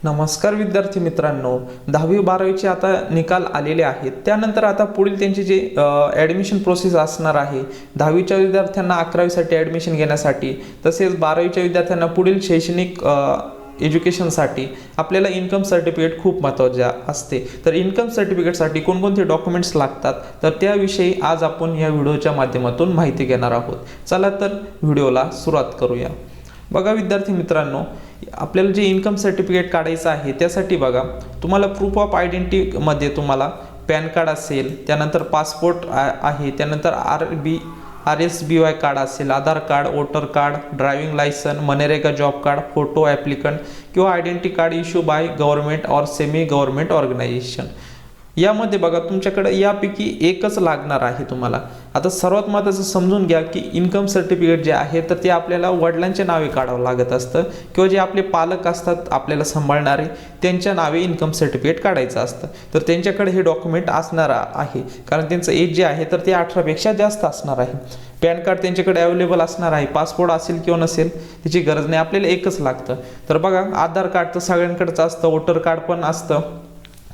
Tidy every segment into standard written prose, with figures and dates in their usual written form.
नमस्कार विद्यार्थी मित्रांनो, 10वी-12वीचे आता निकाल आलेले आहेत। त्यानंतर आता पुढील त्यांची जे ॲडमिशन प्रोसेस असणार आहे 10वीच्या विद्यार्थ्यांना 11वीसाठी ॲडमिशन घेण्यासाठी, तसेच 12वीच्या विद्यार्थ्यांना पुढील शैक्षणिक एज्युकेशनसाठी आपल्याला इन्कम सर्टिफिकेट खूप महत्त्वाचे असते। तर इन्कम सर्टिफिकेटसाठी कोणकोणते डॉक्युमेंट्स लागतात तर त्याविषयी आज आपण या व्हिडिओच्या माध्यमातून माहिती घेणार आहोत। चला तर व्हिडिओला सुरुवात करूया। बघा विद्यार्थी मित्रांनो, आपल्याला जे इन्कम सर्टिफिकेट काढायचं आहे त्यासाठी बघा तुम्हाला प्रूफ ऑफ आयडेंटिटी मध्ये तुम्हाला पॅन कार्ड असेल, त्यानंतर पासपोर्ट आहे, त्यानंतर RSBY कार्ड असेल, Aadhaar card, voter card, driving licence, MNREGA job card, photo applicant किंवा identity card issue by government और सेमी गव्हर्नमेंट ऑर्गनायझेशन। यामध्ये बघा तुमच्याकडे यापैकी एकच लागणार आहे तुम्हाला। आता सर्वात महत्त्वाचं समजून घ्या की इन्कम सर्टिफिकेट जे आहे तर ते आपल्याला वडिलांच्या नावे काढावं लागत असतं किंवा जे आपले पालक असतात आपल्याला सांभाळणारे त्यांच्या नावे इन्कम सर्टिफिकेट काढायचं असतं। तर त्यांच्याकडे हे डॉक्युमेंट असणार आहे, कारण त्यांचं एज जे आहे तर ते 18पेक्षा जास्त असणार आहे। पॅन कार्ड त्यांच्याकडे अवेलेबल असणार आहे, पासपोर्ट असेल किंवा नसेल त्याची गरज नाही, आपल्याला एकच लागतं। तर बघा आधार कार्ड तर सगळ्यांकडेच असतं, वोटर कार्ड पण असतं,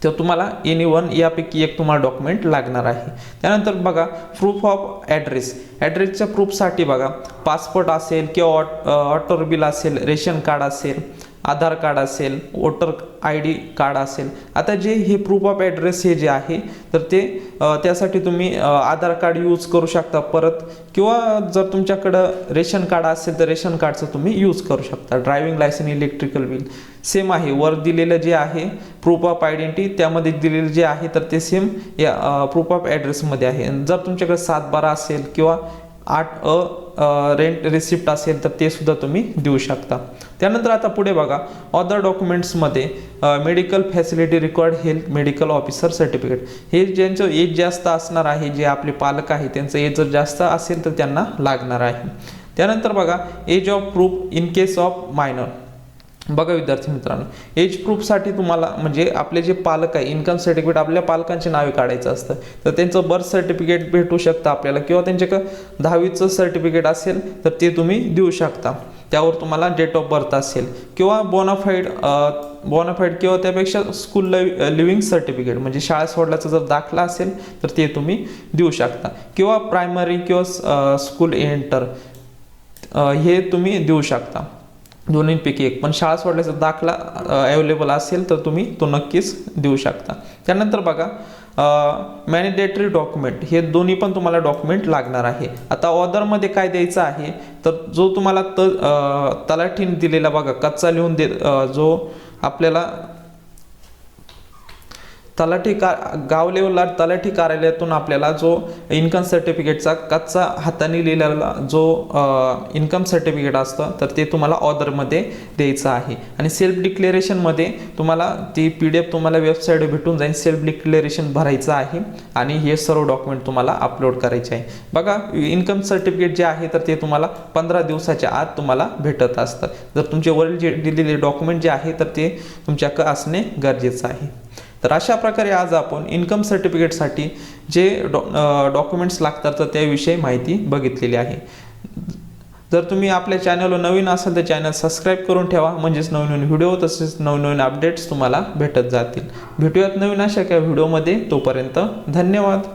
तर तुम्हाला एनीवन यापैकी एक तुम्हाला डॉक्युमेंट लागणार आहे। त्यानंतर बघा प्रूफ ऑफ ॲड्रेसच्या प्रूफसाठी बघा पासपोर्ट असेल किंवा ऑटो बिल असेल, रेशन कार्ड असेल, आधार कार्ड असेल, वोटर ID कार्ड असेल। आता जे हे प्रूफ ऑफ ॲड्रेस हे जे आहे तर ते त्यासाठी तुम्ही आधार कार्ड यूज करू शकता परत, किंवा जर तुमच्याकडं रेशन कार्ड असेल तर रेशन कार्डचं तुम्ही यूज करू शकता। Driving licence, electrical bill same आहे, वर दिलेलं जे आहे प्रूफ ऑफ आयडेंटिटी त्यामध्ये दिलेलं जे आहे तर ते सेम या प्रूफ ऑफ ॲड्रेसमध्ये आहे। जर तुमच्याकडे 7/12 असेल किंवा 8 रेंट रिसिप्ट असेल तर ते सुद्धा तुम्ही देऊ शकता। त्यानंतर आता पुढे बघा अदर डॉक्युमेंट्समध्ये medical facility required health medical officer certificate, हे ज्यांचं एज जास्त असणार आहे, जे आपले पालक आहे त्यांचं एज जर जास्त असेल तर त्यांना लागणार आहे। त्यानंतर बघा age of proof in case of minor. बघा विद्यार्थी मित्रांनो, एज प्रूफसाठी तुम्हाला म्हणजे आपले जे पालक आहे इन्कम सर्टिफिकेट आपल्या पालकांची नावे काढायचं असतं, तर त्यांचं बर्थ सर्टिफिकेट भेटू शकतं आपल्याला, किंवा त्यांच्याकडे 10वीचं सर्टिफिकेट असेल तर ते तुम्ही देऊ शकता। त्यावर तुम्हाला डेट ऑफ बर्थ असेल किंवा बोनाफाईड किंवा त्यापेक्षा स्कूल लिव्हिंग सर्टिफिकेट म्हणजे शाळा सोडल्याचा जर दाखला असेल तर ते तुम्ही देऊ शकता, किंवा प्रायमरी किंवा स्कूल एंटर हे तुम्ही देऊ शकता, दोन्हीपैकी एक। पण शाळा सोडल्याचा दाखला अवेलेबल असेल तर तुम्ही तो नक्कीच देऊ शकता। त्यानंतर बघा मॅनिडेटरी डॉक्युमेंट, हे दोन्ही पण तुम्हाला डॉक्युमेंट लागणार आहे। आता ऑर्डरमध्ये काय द्यायचं आहे तर जो तुम्हाला तलाठीने दिलेला बघा कच्चा लिहून जो आपल्याला गाव लेवलला तलाठी कार्यालयातून आपल्याला जो इन्कम सर्टिफिकेटचा कच्चा हाताने लिहिलेला जो इन्कम सर्टिफिकेट असतं तर ते तुम्हाला ऑर्डरमध्ये द्यायचं आहे। आणि सेल्फ डिक्लेरेशनमध्ये तुम्हाला ती PDF तुम्हाला वेबसाईटवर भेटून जाईल, सेल्फ डिक्लेरेशन भरायचं आहे आणि हे सर्व डॉक्युमेंट तुम्हाला अपलोड करायचे आहे। बघा इन्कम सर्टिफिकेट जे आहे तर ते तुम्हाला 15 दिवसाच्या आत तुम्हाला भेटत असतं। जर तुमचे वरील जे दिलेले डॉक्युमेंट जे आहे तर ते तुमच्याकडे असणे गरजेचं आहे। तर अशा प्रकारे आज आपण इन्कम सर्टिफिकेटसाठी जे डॉक्युमेंट्स लागतात तर त्याविषयी माहिती बघितलेली आहे। जर तुम्ही आपल्या चॅनलवर नवीन असाल तर चॅनल सबस्क्राईब करून ठेवा, म्हणजेच नवीन व्हिडिओ तसेच नवीन अपडेट्स तुम्हाला भेटत जातील। भेटूयात नवीन अशा काही व्हिडिओमध्ये, तोपर्यंत धन्यवाद।